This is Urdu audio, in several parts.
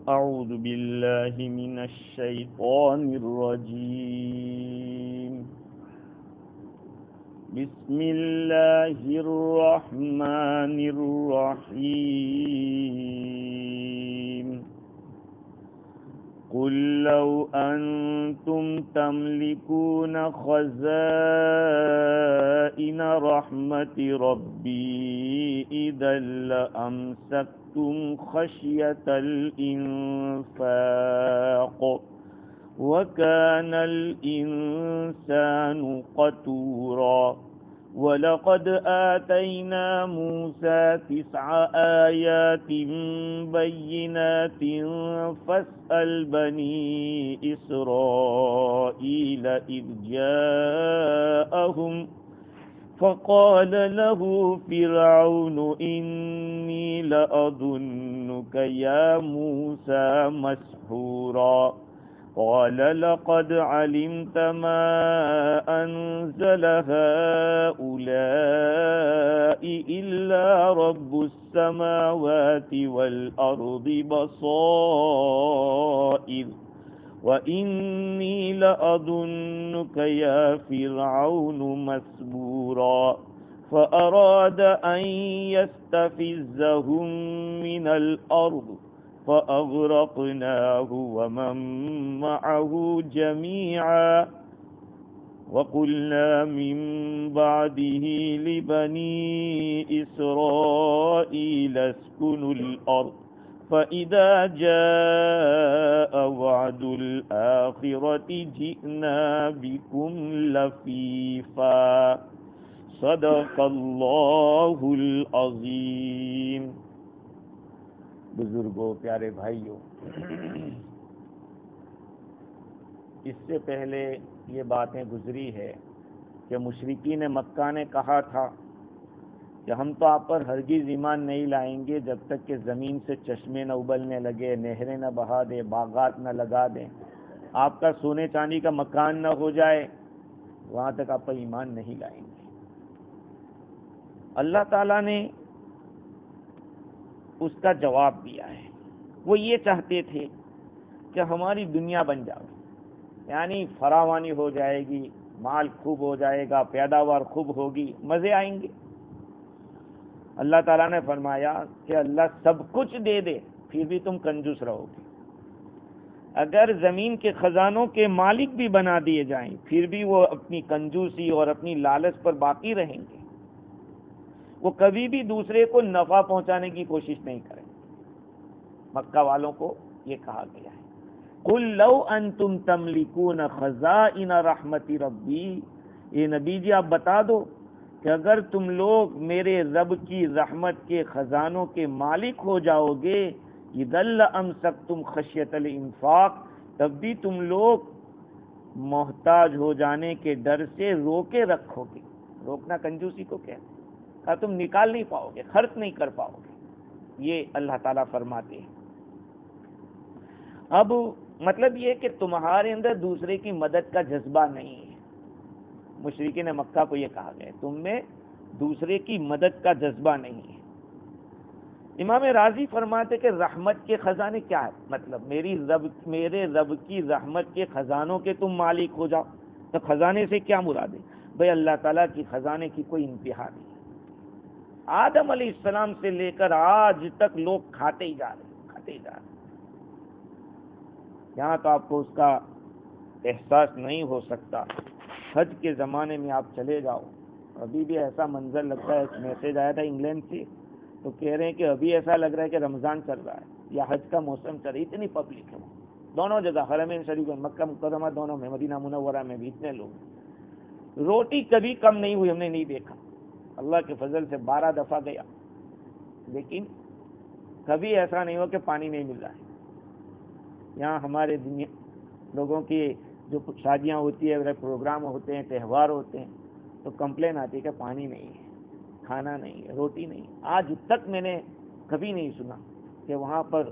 أعوذ بالله من الشيطان الرجيم. بسم الله الرحمن الرحيم. قل لو أنتم تملكون خزائن رحمة ربي إذا لأمسكتم خشية الإنفاق وكان الإنسان قتورا. وَلَقَدْ آتَيْنَا مُوسَى 9 آيَاتٍ بَيِّنَاتٍ فَاسْأَلْ بَنِي إِسْرَائِيلَ إِذْ جَاءَهُمْ فَقَالَ لَهُ فِرْعَوْنُ إِنِّي لَأَظُنُّكَ يَا مُوسَى مَسْحُورًا. قال لقد علمت ما أنزل هؤلاء إلا رب السماوات والأرض بصائر وإني لأظنك يا فرعون مسبورا. فأراد أن يستفزهم من الأرض فأغرقناه ومن معه جميعا. وقلنا من بعده لبني إسرائيل اسكنوا الأرض فإذا جاء وعد الآخرة جئنا بكم لفيفا. صدق اللہ العظیم. بزرگوں، پیارے بھائیوں، اس سے پہلے یہ باتیں گزری ہے کہ مشرکین مکہ نے کہا تھا کہ ہم تو آپ پر ہرگز ایمان نہیں لائیں گے جب تک کہ زمین سے چشمے نہ ابلنے لگے، نہریں نہ بہا دیں، باغات نہ لگا دیں، آپ کا سونے چاندی کا مکان نہ ہو جائے، وہاں تک آپ پر ایمان نہیں لائیں گے. اللہ تعالیٰ نے اس کا جواب دیا ہے. وہ یہ چاہتے تھے کہ ہماری دنیا بن جائے، یعنی فراوانی ہو جائے گی، مال خوب ہو جائے گا، پیداوار خوب ہوگی، مزے آئیں گے. اللہ تعالیٰ نے فرمایا کہ اللہ سب کچھ دے دے پھر بھی تم کنجوس رہو گے. اگر زمین کے خزانوں کے مالک بھی بنا دیے جائیں پھر بھی وہ اپنی کنجوسی اور اپنی لالچ پر باقی رہیں گے. وہ کبھی بھی دوسرے کو نفع پہنچانے کی کوشش نہیں کریں. مکہ والوں کو یہ کہا گیا ہے، قُل لَوْ أَنْتُمْ تَمْلِكُونَ خَزَائِنَ رَحْمَتِ رَبِّي. یہ نبی جی آپ بتا دو کہ اگر تم لوگ میرے رب کی رحمت کے خزانوں کے مالک ہو جاؤ گے، اِذًا لَأَمْسَكْتُمْ خَشْيَةَ الْإِنفَاقِ، تب بھی تم لوگ محتاج ہو جانے کے ڈر سے روکے رکھو گے. روکنا کنجوسی کو کہتے ہیں. تم نکال نہیں پاؤ گے، خرچ نہیں کر پاؤ گے. یہ اللہ تعالیٰ فرماتے ہیں. اب مطلب یہ کہ تمہارے اندر دوسرے کی مدد کا جذبہ نہیں ہے. مشرکین مکہ کو یہ کہا گیا تم میں دوسرے کی مدد کا جذبہ نہیں ہے. امام راضی فرماتے کہ رحمت کے خزانے کیا ہے؟ مطلب میرے رب کی رحمت کے خزانوں کے تم مالک ہو جاؤ. تو خزانے سے کیا مراد ہے؟ بھائی اللہ تعالیٰ کی خزانے کی کوئی انتہا نہیں. آدم علیہ السلام سے لے کر آج تک لوگ کھاتے ہی جا رہے. یہاں تو آپ کو اس کا احساس نہیں ہو سکتا. حج کے زمانے میں آپ چلے جاؤ، ابھی بھی ایسا منظر لگتا ہے. ایک میسج آیا تھا انگلینڈ سے، تو کہہ رہے ہیں کہ ابھی ایسا لگ رہا ہے کہ رمضان چل رہا ہے یا حج کا موسم چل رہا ہے. اتنی پبلک ہے دونوں جگہ، حرمین شریف میں، مکہ مکرمہ دونوں میں، مدینہ منورہ میں بھی اتنے لوگ. روٹی کبھی کم نہیں ہوئی، ہم نے نہیں دیکھا. اللہ کے فضل سے 12 دفعہ گیا، لیکن کبھی ایسا نہیں ہو کہ پانی نہیں مل رہا ہے. یہاں ہمارے دنیا لوگوں کی جو شادیاں ہوتی ہے، پروگرام ہوتے ہیں، تہوار ہوتے ہیں، تو کمپلین آتی ہے کہ پانی نہیں ہے، کھانا نہیں ہے، روٹی نہیں. آج تک میں نے کبھی نہیں سنا کہ وہاں پر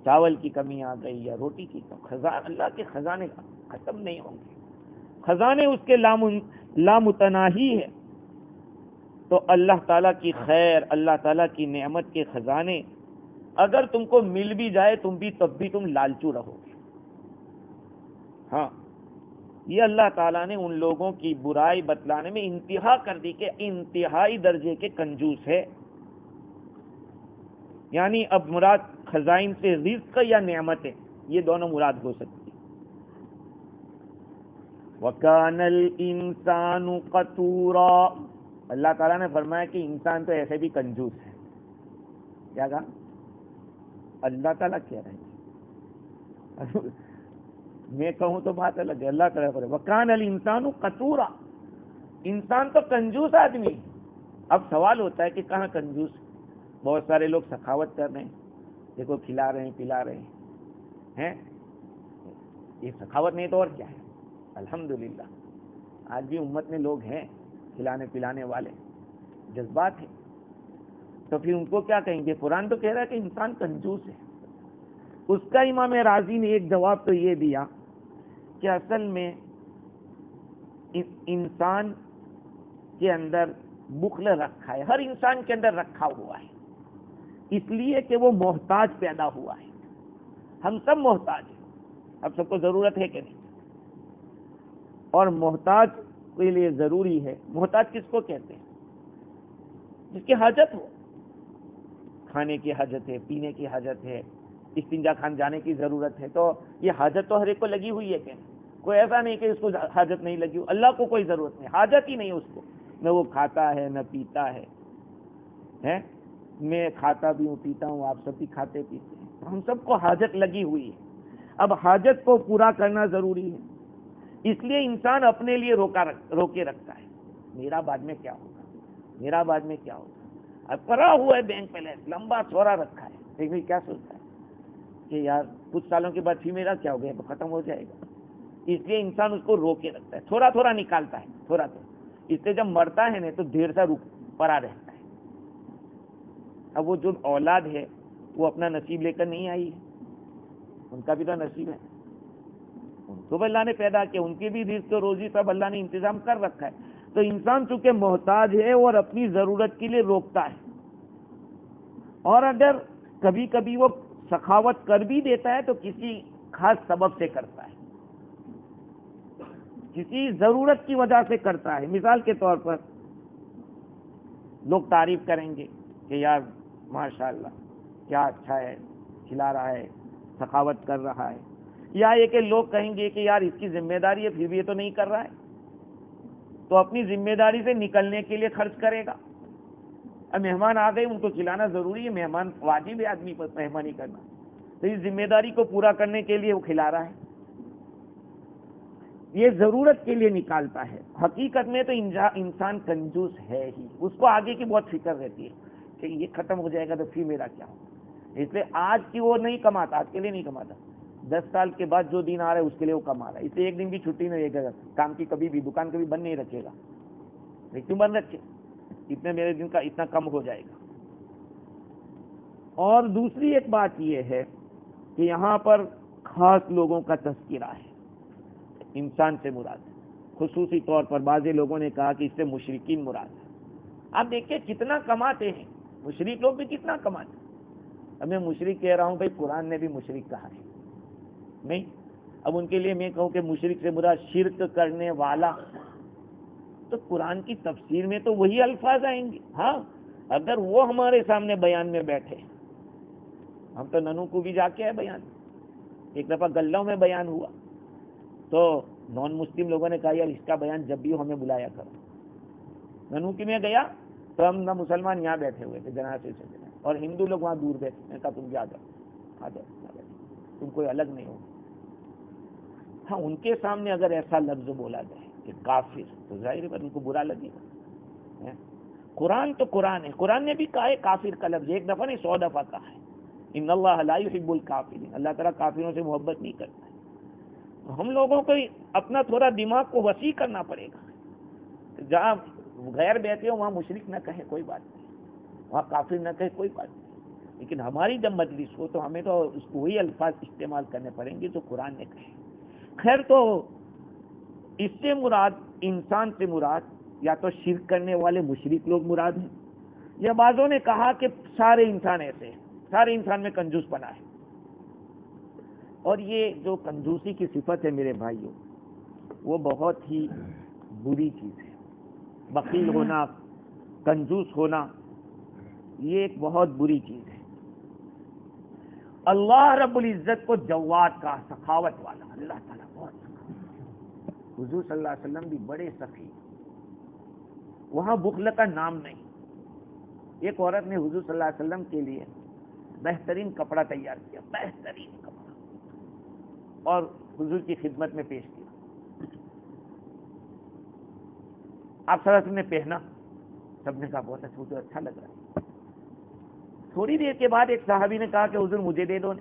چاول کی کمی آ گئی یا روٹی کی کمی. اللہ کے خزانے ختم نہیں ہوں گے. خزانے اس کے لامتناہی ہے. تو اللہ تعالیٰ کی خیر، اللہ تعالیٰ کی نعمت کے خزانے اگر تم کو مل بھی جائے تب بھی تم لالچو رہو گے. ہاں یہ اللہ تعالیٰ نے ان لوگوں کی برائی بتلانے میں انتہا کر دی کہ انتہائی درجے کے کنجوس ہے. یعنی اب مراد خزائن سے رزق یا نعمتیں، یہ دونوں مراد ہو سکتی. وَكَانَ الْإِنسَانُ قَتُورًا، اللہ تعالیٰ نے فرمایا کہ انسان تو ایسے بھی کنجوس ہے. کیا کہا؟ اللہ تعالیٰ کہہ رہے ہیں، میں کہوں تو بات الگ ہے. اللہ تعالیٰ فرمایا وَكَانَ الْإِنسَانُ قَتُورًا، انسان تو کنجوس آدمی. اب سوال ہوتا ہے کہ کہاں کنجوس؟ بہت سارے لوگ سخاوت کر رہے ہیں، دیکھو کھلا رہے ہیں پلا رہے ہیں. یہ سخاوت نہیں تو اور کیا ہے؟ الحمدللہ آج بھی امت میں لوگ ہیں کھلانے پلانے والے، جذبات ہیں. تو پھر ان کو کیا کہیں گے؟ قرآن تو کہہ رہا ہے کہ انسان کنجوس ہے. اس کا امام رازی نے ایک جواب تو یہ دیا کہ اصل میں انسان کے اندر بخل رکھا ہے، ہر انسان کے اندر رکھا ہوا ہے، اس لیے کہ وہ محتاج پیدا ہوا ہے. ہم سب محتاج ہیں. اب سب کو ضرورت ہے کہ نہیں؟ اور محتاج کے لیے ضروری ہے. محتاج کس کو کہتے ہیں؟ جس کی حاجت ہو. کھانے کی حاجت ہے، پینے کی حاجت ہے، استنجا خان جانے کی ضرورت ہے. تو یہ حاجت تو ہر ایک کو لگی ہوئی ہے کہ کوئی ایسا نہیں کہ اس کو حاجت نہیں لگی ہو. اللہ کو کوئی ضرورت نہیں، حاجت ہی نہیں اس کو. نہ وہ کھاتا ہے نہ پیتا ہے. میں کھاتا بھی ہوں پیتا ہوں، آپ سب بھی کھاتے پیتے ہیں. ہم سب کو حاجت لگی ہوئی ہے. اب حاجت کو پورا کرنا ضروری ہے، اس لیے انسان اپنے لیے روکے رکھتا ہے. میرا بعد میں کیا ہوگا، میرا بعد میں کیا ہوگا. اب پڑا ہوا ہے بینک بیلنس لمبا چوڑا رکھا ہے، لیکن کیا سوچتا ہے کہ یار کچھ سالوں کے بعد پھر میرا کیا ہو گیا، تو ختم ہو جائے گا. اس لیے انسان اس کو روکے رکھتا ہے، تھوڑا تھوڑا نکالتا ہے، تھوڑا تھوڑا. اس لیے جب مرتا ہے نا تو دیر سے پڑا رہتا ہے. اب وہ جو اولاد ہے وہ اپنا نصیب لے کر نہیں آئی ہے، ان کا بھی تو نصیب ہے. ان کو بھی اللہ نے پیدا کیا، ان کی بھی رزق و روزی سب اللہ نے انتظام کر رکھا ہے. تو انسان چونکہ محتاج ہے اور اپنی ضرورت کے لیے روکتا ہے. اور اگر کبھی کبھی وہ سخاوت کر بھی دیتا ہے تو کسی خاص سبب سے کرتا ہے، کسی ضرورت کی وجہ سے کرتا ہے. مثال کے طور پر لوگ تعریف کریں گے کہ یار ماشاءاللہ کیا اچھا ہے، کھلا رہا ہے، سخاوت کر رہا ہے. یا یہ کہ لوگ کہیں گے کہ یار اس کی ذمہ داری ہے پھر بھی یہ تو نہیں کر رہا ہے، تو اپنی ذمہ داری سے نکلنے کے لیے خرچ کرے گا. اب مہمان آ گئے، ان کو کھلانا ضروری ہے، مہمان واجب ہے آدمی پر مہمانی کرنا، تو اس ذمہ داری کو پورا کرنے کے لیے وہ کھلا رہا ہے. یہ ضرورت کے لیے نکالتا ہے. حقیقت میں تو انسان کنجوس ہے ہی، اس کو آگے کی بہت فکر رہتی ہے کہ یہ ختم ہو جائے گا تو پھر میرا کیا ہوگا. اس لیے آج کی وہ نہیں کماتا، آج کے لیے نہیں کماتا، 10 سال کے بعد جو دن آ رہا ہے اس کے لیے وہ کما رہا ہے. اس لیے ایک دن بھی چھٹی نہیں رہے گا کام کی، کبھی بھی دکان کبھی بند نہیں رکھے گا. کیوں بند رکھے؟ اتنے میرے دن کا اتنا کم ہو جائے گا. اور دوسری ایک بات یہ ہے کہ یہاں پر خاص لوگوں کا تذکرہ ہے. انسان سے مراد خصوصی طور پر بعض لوگوں نے کہا کہ اس سے مشرکین مراد ہے. آپ دیکھیں کتنا کماتے ہیں مشرک لوگ بھی، کتنا کماتے ہیں. اب میں مشرک کہہ رہا ہوں بھائی، قرآن نے بھی مشرک کہا ہے نہیں. اب ان کے لیے میں کہوں کہ مشرک سے مراد شرک کرنے والا، تو قرآن کی تفسیر میں تو وہی الفاظ آئیں گے. ہاں اگر وہ ہمارے سامنے بیان میں بیٹھے، ہم تو ننو کو بھی جا کے آئے بیان. ایک دفعہ گلوں میں بیان ہوا تو نان مسلم لوگوں نے کہا یار اس کا بیان جب بھی ہو ہمیں بلایا کرو. ننو کی میں گیا تو ہم نہ مسلمان یہاں بیٹھے ہوئے تھے جنازے سے، اور ہندو لوگ وہاں دور بیٹھے. میں کہا تم بھی آ جاؤ، تم کوئی الگ نہیں ہو. ہاں ان کے سامنے اگر ایسا لفظ بولا جائے کہ کافر، تو ظاہر ہے ان کو برا لگے گا. قرآن تو قرآن ہے، قرآن نے بھی کہا ہے کافر کا لفظ، ایک دفعہ نہیں 100 دفعہ کہا ہے. ان اللہ لا يحب الکافرین، اللہ تعالیٰ کافروں سے محبت نہیں کرتا ہے. ہم لوگوں کو اپنا تھوڑا دماغ کو وسیع کرنا پڑے گا. جہاں غیر بیٹھے ہو وہاں مشرک نہ کہیں کوئی بات نہیں، وہاں کافر نہ کہیں کوئی بات نہیں، لیکن ہماری جب مجلس ہو تو ہمیں تو اس کو وہی الفاظ استعمال کرنے پڑیں گے جو قرآن نے کہے. خیر، تو اس سے مراد، انسان سے مراد یا تو شرک کرنے والے مشرک لوگ مراد ہیں، یا بعضوں نے کہا کہ سارے انسان ایسے ہیں. سارے انسان میں کنجوس پنا ہے. اور یہ جو کنجوسی کی صفت ہے میرے بھائیوں، وہ بہت ہی بری چیز ہے. بخیل ہونا، کنجوس ہونا، یہ ایک بہت بری چیز ہے. اللہ رب العزت کو جواد کا، سخاوت والا، اللہ تعالیٰ بہت سخاوت. حضور صلی اللہ علیہ وسلم بھی بڑے سخی، وہاں بخل کا نام نہیں. ایک عورت نے حضور صلی اللہ علیہ وسلم کے لیے بہترین کپڑا تیار کیا، بہترین کپڑا، اور حضور کی خدمت میں پیش کیا. آپ صلی اللہ علیہ وسلم نے پہنا، سب نے کہا بہت اچھا، مجھے اچھا لگ رہا ہے. تھوڑی دیر کے بعد ایک صحابی نے کہا کہ حضور مجھے دے دو.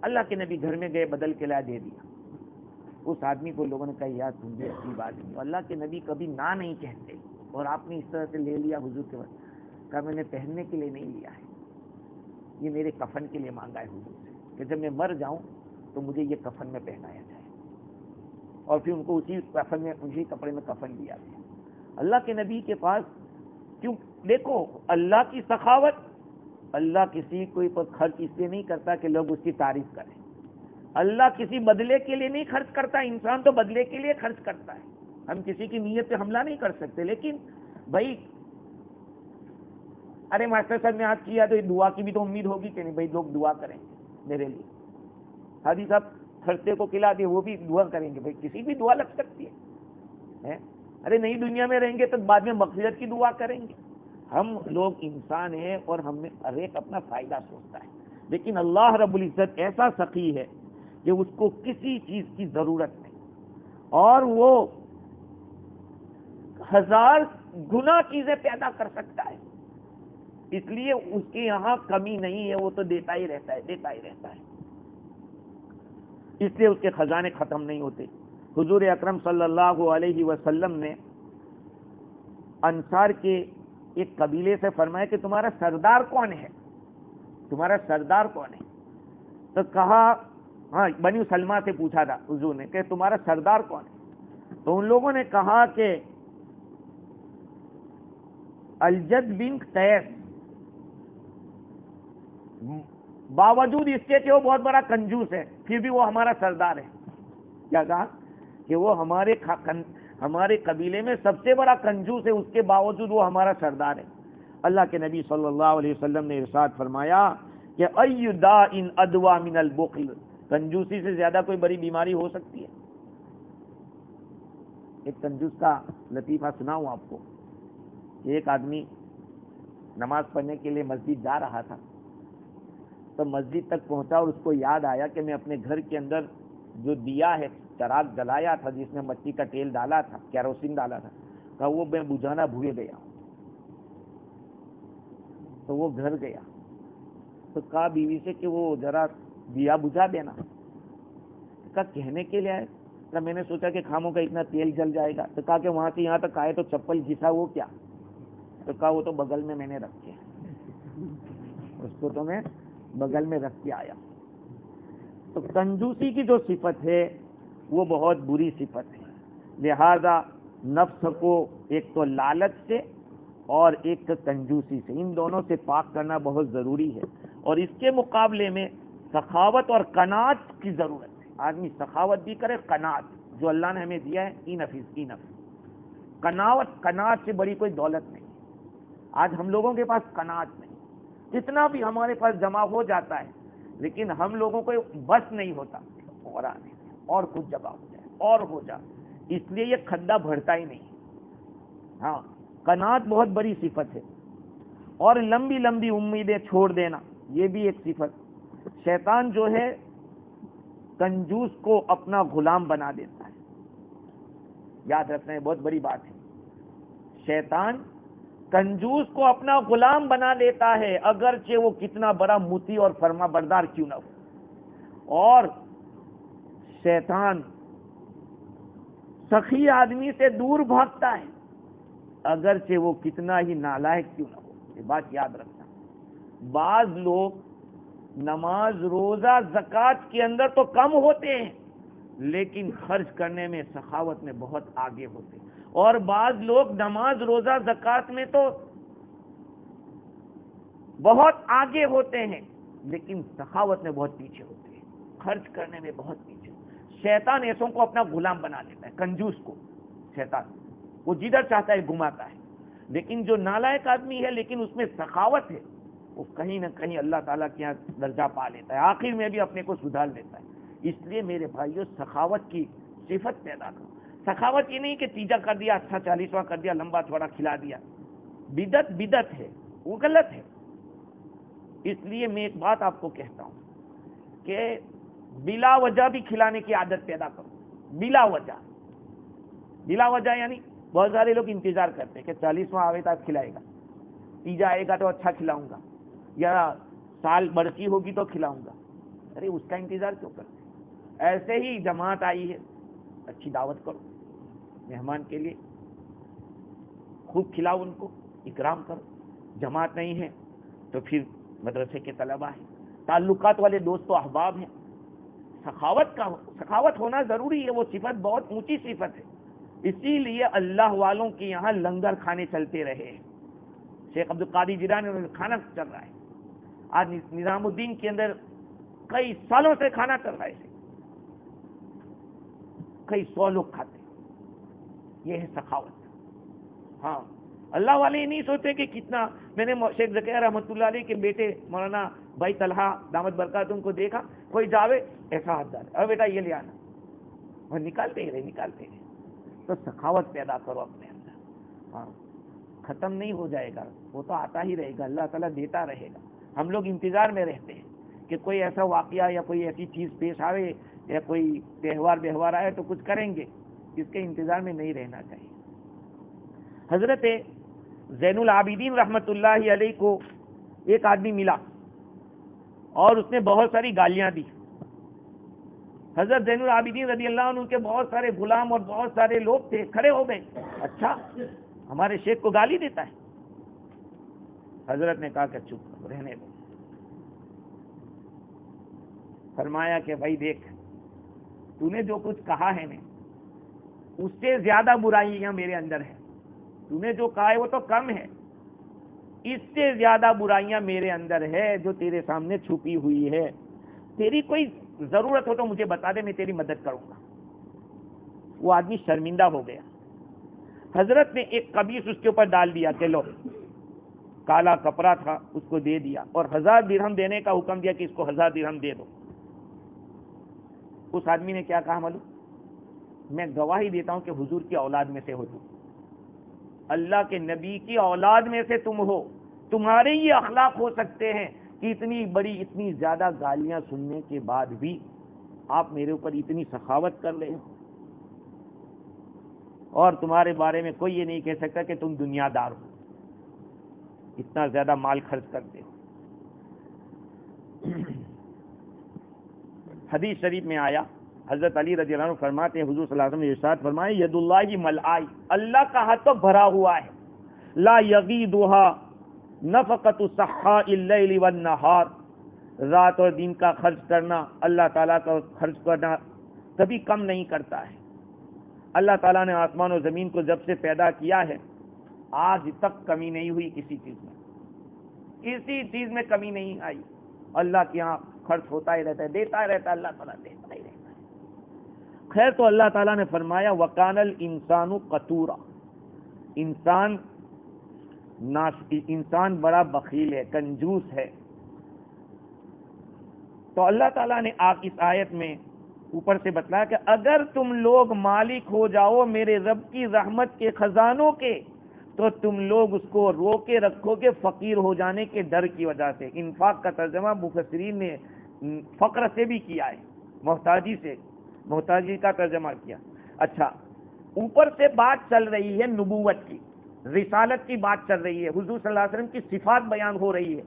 اللہ کے نبی گھر میں گئے، بدل کے لا دے دیا. اس آدمی کو لوگوں نے کہا یار تم بھی اچھی بات نہیں، اللہ کے نبی کبھی نہ نہیں کہتے اور آپ نے اس طرح سے لے لیا حضور کے بعد. کہا میں نے پہننے کے لیے نہیں لیا ہے، یہ میرے کفن کے لیے مانگا ہے حضور سے، کہ جب میں مر جاؤں تو مجھے یہ کفن میں پہنایا جائے. اور پھر ان کو اسی کفن میں، اسی کپڑے میں کفن دیا گیا. اللہ کے نبی کے پاس کیوں؟ دیکھو اللہ کی سخاوت، اللہ کسی کوئی پر خرچ اس لیے نہیں کرتا کہ لوگ اس کی تعریف کریں. اللہ کسی بدلے کے لیے نہیں خرچ کرتا، انسان تو بدلے کے لیے خرچ کرتا ہے. ہم کسی کی نیت پہ حملہ نہیں کر سکتے، لیکن بھائی ارے ماسٹر صاحب نے آج کیا تو دعا کی بھی تو امید ہوگی کہ نہیں بھائی لوگ دعا کریں گے میرے لیے. حاجی صاحب خرچے کو کھلا دے، وہ بھی دعا کریں گے. بھائی کسی بھی دعا لگ سکتی ہے. ارے نئی دنیا میں رہیں گے تو بعد میں مغفرت کی دعا کریں گے. ہم لوگ انسان ہیں اور ہم میں ہر ایک اپنا فائدہ سوچتا ہے، لیکن اللہ رب العزت ایسا سخی ہے کہ اس کو کسی چیز کی ضرورت نہیں، اور وہ 1000 گنا چیزیں پیدا کر سکتا ہے. اس لیے اس کے یہاں کمی نہیں ہے، وہ تو دیتا ہی رہتا ہے، دیتا ہی رہتا ہے. اس لیے اس کے خزانے ختم نہیں ہوتے. حضور اکرم صلی اللہ علیہ وسلم نے انصار کے ایک قبیلے سے فرمایا کہ تمہارا سردار کون ہے، تمہارا سردار کون ہے؟ تو کہا، ہاں بنی سلمہ سے پوچھا تھا حضور نے کہ تمہارا سردار کون ہے؟ تو ان لوگوں نے کہا کہ الجد بن قیس، باوجود اس کے کہ وہ بہت بڑا کنجوس ہے پھر بھی وہ ہمارا سردار ہے. کیا کہا؟ کہ وہ ہمارے قبیلے میں سب سے بڑا کنجوس ہے، اس کے باوجود وہ ہمارا سردار ہے. اللہ کے نبی صلی اللہ علیہ وسلم نے ارشاد فرمایا کہ ای داء ادوا من البخل، کنجوسی سے زیادہ کوئی بڑی بیماری ہو سکتی ہے؟ ایک کنجوس کا لطیفہ سناؤں آپ کو. ایک آدمی نماز پڑھنے کے لیے مسجد جا رہا تھا، تو مسجد تک پہنچا اور اس کو یاد آیا کہ میں اپنے گھر کے اندر جو دیا ہے، چراغ جلایا تھا جس میں مٹی کا تیل ڈالا تھا، کیروسین ڈالا تھا، کہا وہ میں بجھانا بھول گیا. تو وہ گھر گیا تو کہا بیوی سے کہ وہ ذرا دیا بجھا دینا. کہا کہنے کے لیے آئے؟ کہا میں نے سوچا کہ کھاموں کا اتنا تیل جل جائے گا. تو کہا کہ وہاں سے یہاں تک آئے تو چپل گھسا، وہ کیا؟ تو کہا وہ تو بغل میں نے رکھ کے، اس کو تو میں بغل میں رکھ کے آیا. تو کنجوسی کی جو صفت ہے وہ بہت بری صفت ہے. لہذا نفس کو ایک تو لالچ سے اور ایک کنجوسی سے، ان دونوں سے پاک کرنا بہت ضروری ہے. اور اس کے مقابلے میں سخاوت اور قناعت کی ضرورت ہے. آدمی سخاوت بھی کرے، قناعت جو اللہ نے ہمیں دیا ہے، انف قناعت سے بڑی کوئی دولت نہیں. آج ہم لوگوں کے پاس قناعت نہیں، جتنا بھی ہمارے پاس جمع ہو جاتا ہے لیکن ہم لوگوں کو بس نہیں ہوتا اور آنے اور کچھ جگہ ہو جائے اور ہو جائے، اس لیے یہ کھڈا بھرتا ہی نہیں. ہاں قناعت بہت بڑی صفت ہے. اور لمبی لمبی امیدیں چھوڑ دینا، یہ بھی ایک صفت. شیطان جو ہے کنجوس کو اپنا غلام بنا دیتا ہے. یاد رکھنا ہے، بہت بڑی بات ہے. شیطان کنجوس کو اپنا غلام بنا لیتا ہے، اگرچہ وہ کتنا بڑا مطیع اور فرما بردار کیوں نہ ہو. اور شیطان سخی آدمی سے دور بھاگتا ہے، اگرچہ وہ کتنا ہی نالائق کیوں نہ ہو. یہ بات یاد رکھنا. بعض لوگ نماز، روزہ، زکوٰۃ کے اندر تو کم ہوتے ہیں لیکن خرچ کرنے میں، سخاوت میں بہت آگے ہوتے ہیں. اور بعض لوگ نماز، روزہ، زکوٰۃ میں تو بہت آگے ہوتے ہیں لیکن سخاوت میں بہت پیچھے ہوتے ہیں، خرچ کرنے میں بہت پیچھے۔ شیطان ایسوں کو اپنا غلام بنا لیتا ہے، کنجوس کو شیطان وہ جدھر چاہتا ہے گھماتا ہے، لیکن جو نالائق آدمی ہے لیکن اس میں سخاوت ہے، وہ کہیں نہ کہیں اللہ تعالیٰ کے یہاں درجہ پا لیتا ہے، آخر میں بھی اپنے کو سدھار لیتا ہے۔ اس لیے میرے بھائیوں سخاوت کی صفت پیدا کرو۔ سخاوت یہ نہیں کہ تیجا کر دیا، اچھا 40واں کر دیا، لمبا چوڑا کھلا دیا، بدعت ہے، وہ غلط ہے۔ اس لیے میں ایک بات آپ کو کہتا ہوں کہ بلا وجہ بھی کھلانے کی عادت پیدا کرو، بلا وجہ یعنی بہت سارے لوگ انتظار کرتے ہیں کہ 40واں آوے تک کھلائے گا، تیجا آئے گا تو اچھا کھلاؤں گا، یا سال برسی ہوگی تو کھلاؤں گا۔ ارے اس کا انتظار کیوں کرتے؟ ایسے ہی جماعت آئی ہے، اچھی دعوت کرو، مہمان کے لیے خوب کھلاؤ، ان کو اکرام کرو۔ جماعت نہیں ہے تو پھر مدرسے کے طلبہ ہیں، تعلقات والے دوست و احباب ہیں، سخاوت ہونا ضروری ہے، وہ صفت بہت اونچی صفت ہے۔ اسی لیے اللہ والوں کے یہاں لنگر کھانے چلتے رہے ہیں۔ شیخ عبد القادر جیلانی میں کھانا چل رہا ہے، آج نظام الدین کے اندر کئی سالوں سے کھانا چل رہا ہے، کئی 100 لوگ کھاتے ہیں۔ یہ ہے سخاوت۔ ہاں، اللہ والے یہ نہیں سوچتے کہ کتنا۔ میں نے شیخ زکریا رحمۃ اللہ علیہ کے بیٹے مولانا بھائی طلحہ دامت برکاتہم کو دیکھا، کوئی جاوے ایسا ہاتھ ڈالے، اور بیٹا یہ لے آنا، اور نکالتے ہی رہے۔ تو سخاوت پیدا کرو اپنے اندر۔ ہاں، ختم نہیں ہو جائے گا، وہ تو آتا ہی رہے گا، اللہ تعالیٰ دیتا رہے گا۔ ہم لوگ انتظار میں رہتے ہیں کہ کوئی ایسا واقعہ یا کوئی ایسی چیز پیش آوے یا کوئی تہوار آئے تو کچھ کریں گے، اس کے انتظار میں نہیں رہنا چاہیے۔ حضرت زین العابدین رحمت اللہ علیہ کو ایک آدمی ملا اور اس نے بہت ساری گالیاں دی۔ حضرت زین العابدین رضی اللہ عنہ کے بہت سارے غلام اور بہت سارے لوگ تھے، کھڑے ہو گئے، اچھا ہمارے شیخ کو گالی دیتا ہے۔ حضرت نے کہا کہ چپ کرو، رہنے دو۔ فرمایا کہ بھائی دیکھ، تو نے جو کچھ کہا ہے نا، اس سے زیادہ برائیاں میرے اندر ہیں۔ تو نے جو کہا ہے وہ تو کم ہے، اس سے زیادہ برائیاں میرے اندر ہے جو تیرے سامنے چھپی ہوئی ہے۔ تیری کوئی ضرورت ہو تو مجھے بتا دے، میں تیری مدد کروں گا۔ وہ آدمی شرمندہ ہو گیا۔ حضرت نے ایک قمیص اس کے اوپر ڈال دیا کہ لو، کالا کپڑا تھا، اس کو دے دیا، اور 1000 درہم دینے کا حکم دیا کہ اس کو 1000 درہم دے دو۔ اس آدمی نے کیا کہا معلوم؟ میں گواہی دیتا ہوں کہ حضور کی اولاد میں سے ہو تم، اللہ کے نبی کی اولاد میں سے تم ہو، تمہارے یہ اخلاق ہو سکتے ہیں کہ اتنی بڑی اتنی زیادہ گالیاں سننے کے بعد بھی آپ میرے اوپر اتنی سخاوت کر رہے ہو، اور تمہارے بارے میں کوئی یہ نہیں کہہ سکتا کہ تم دنیا دار ہو، اتنا زیادہ مال خرچ کرتے ہو۔ حدیث شریف میں آیا، حضرت علی رضی اللہ عنہ فرماتے ہیں، حضور صلی اللہ علیہ وسلم نے ارشاد فرمایا، ید اللہ ملعائی، اللہ کا ہاتھ تو بھرا ہوا ہے، لا یغیدها نفقۃ السخاء اللیل والنہار، رات اور دن کا خرچ کرنا، اللہ تعالیٰ کا خرچ کرنا کبھی کم نہیں کرتا ہے۔ اللہ تعالیٰ نے آسمان و زمین کو جب سے پیدا کیا ہے آج تک کمی نہیں ہوئی کسی چیز میں کمی نہیں آئی۔ اللہ کے یہاں خرچ ہوتا ہی رہتا ہے، دیتا ہی رہتا ہے، اللہ تعالیٰ دیتا ہی رہتا ہے۔ خیر تو اللہ تعالیٰ نے فرمایا وَكَانَ الْإِنسَانُ قَتُورًا، انسان بڑا بخیل ہے، کنجوس ہے۔ تو اللہ تعالیٰ نے آپ اس آیت میں اوپر سے بتلایا کہ اگر تم لوگ مالک ہو جاؤ میرے رب کی رحمت کے خزانوں کے، تو تم لوگ اس کو روکے رکھو گے فقیر ہو جانے کے ڈر کی وجہ سے۔ انفاق کا ترجمہ مفسرین نے فقر سے بھی کیا ہے، محتاجی کا ترجمہ کیا۔ اچھا، اوپر سے بات چل رہی ہے نبوت کی، رسالت کی بات چل رہی ہے، حضور صلی اللہ علیہ وسلم کی صفات بیان ہو رہی ہے۔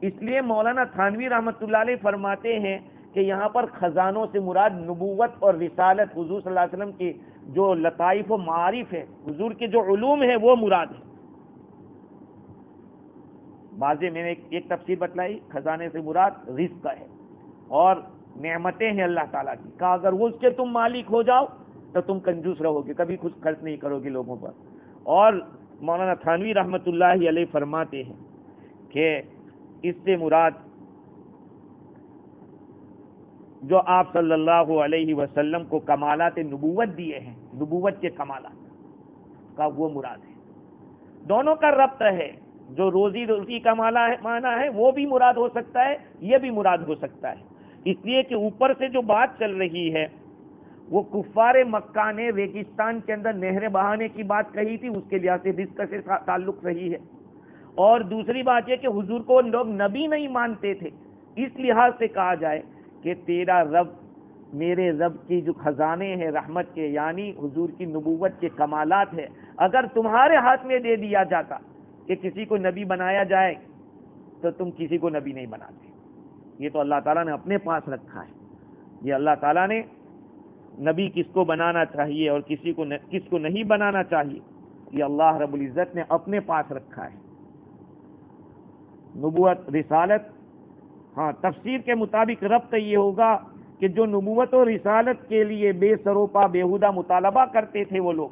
اس لیے مولانا تھانوی رحمۃ اللہ علیہ فرماتے ہیں کہ یہاں پر خزانوں سے مراد نبوت اور رسالت، حضور صلی اللہ علیہ وسلم کی جو لطائف و معارف ہے، حضور کے جو علوم ہے وہ مراد ہے۔ بعضے میں نے ایک تفسیر بتلائی، خزانے سے مراد رزق ہے اور نعمتیں ہیں اللہ تعالیٰ کی، کہا اگر وہ اس کے تم مالک ہو جاؤ تو تم کنجوس رہو گے، کبھی کچھ خرچ نہیں کرو گے لوگوں پر۔ اور مولانا تھانوی رحمۃ اللہ علیہ فرماتے ہیں کہ اس سے مراد جو آپ صلی اللہ علیہ وسلم کو کمالات نبوت دیے ہیں، نبوت کے کمالات کا وہ مراد ہے۔ دونوں کا ربط ہے، جو روزی کا معنی ہے وہ بھی مراد ہو سکتا ہے، یہ بھی مراد ہو سکتا ہے، اس لیے کہ اوپر سے جو بات چل رہی ہے وہ کفار مکہ نے ریگستان کے اندر نہریں بہانے کی بات کہی تھی، اس کے لحاظ سے رزق سے تعلق صحیح ہے، اور دوسری بات یہ کہ حضور کو لوگ نبی نہیں مانتے تھے، اس لحاظ سے کہا جائے کہ تیرا رب میرے رب کی جو خزانے ہیں رحمت کے، یعنی حضور کی نبوت کے کمالات ہے، اگر تمہارے ہاتھ میں دے دیا جاتا کہ کسی کو نبی بنایا جائے تو تم کسی کو نبی نہیں بناتے۔ یہ تو اللہ تعالیٰ نے اپنے پاس رکھا ہے، یہ اللہ تعالیٰ نے نبی کس کو بنانا چاہیے اور کس کو نہیں بنانا چاہیے، یہ اللہ رب العزت نے اپنے پاس رکھا ہے۔ نبوت رسالت، ہاں تفسیر کے مطابق ربط یہ ہوگا کہ جو نبوت و رسالت کے لیے بے سروپا بیہودہ مطالبہ کرتے تھے وہ لوگ،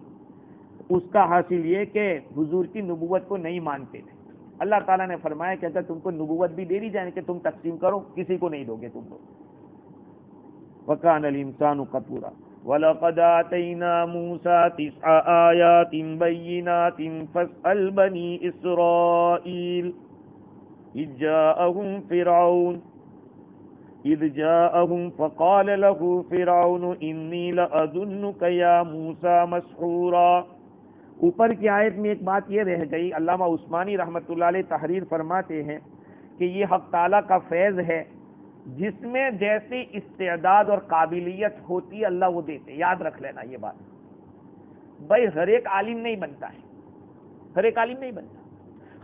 اس کا حاصل یہ کہ حضور کی نبوت کو نہیں مانتے تھے۔ اللہ تعالیٰ نے فرمایا کہ اگر تم کو نبوت بھی دے دی جائے کہ تم تقسیم کرو، کسی کو نہیں دو گے تم لوگ۔ وَكَانَ الْإِنسَانُ قَتُورًا وَلَقَدْ آتَيْنَا مُوسَىٰ 9 آيَاتٍ بَيِّنَاتٍ فَاسْأَلْ بَنِي إِسْرَائِيلَ إِذْ جَاءَهُمْ فَقَالَ لَهُ فِرْعَوْنُ إِنِّي لَأَظُنُّكَ يَا مُوسَىٰ مَسْحُورًا۔ اوپر کی آیت میں ایک بات یہ رہ گئی، علامہ عثمانی رحمۃ اللہ علیہ تحریر فرماتے ہیں کہ یہ حق تعالیٰ کا فیض ہے، جس میں جیسی استعداد اور قابلیت ہوتی ہے اللہ وہ دیتے۔ یاد رکھ لینا یہ بات، بھائی ہر ایک عالم نہیں بنتا ہے، ہر ایک عالم نہیں بنتا،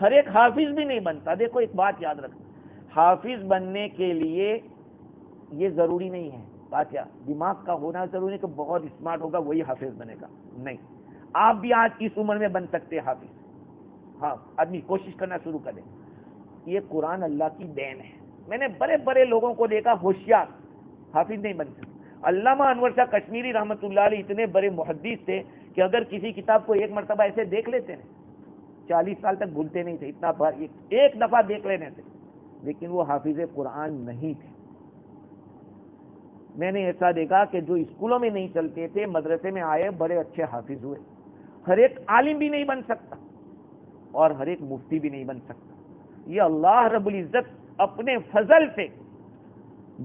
ہر ایک حافظ بھی نہیں بنتا۔ دیکھو ایک بات یاد رکھنا، حافظ بننے کے لیے یہ ضروری نہیں ہے، بات کیا دماغ کا ہونا ضروری ہے کہ بہت اسمارٹ ہوگا وہی حافظ بنے گا، نہیں، آپ بھی آج اس عمر میں بن سکتے ہیں حافظ، ہاں آدمی کوشش کرنا شروع کر دے۔ یہ قرآن اللہ کی دین ہے، میں نے بڑے بڑے لوگوں کو دیکھا ہوشیار حافظ نہیں بن سکتے۔ علامہ انور شاہ کشمیری رحمۃ اللہ علیہ اتنے بڑے محدث تھے کہ اگر کسی کتاب کو ایک مرتبہ ایسے دیکھ لیتے ہیں 40 سال تک بھولتے نہیں تھے، اتنا بار ایک دفعہ دیکھ لینے تھے، لیکن وہ حافظ قرآن نہیں تھے۔ میں نے ایسا دیکھا کہ جو اسکولوں میں نہیں چلتے تھے مدرسے میں آئے بڑے اچھے حافظ ہوئے۔ ہر ایک عالم بھی نہیں بن سکتا اور ہر ایک مفتی بھی نہیں بن سکتا، یہ اللہ رب العزت اپنے فضل سے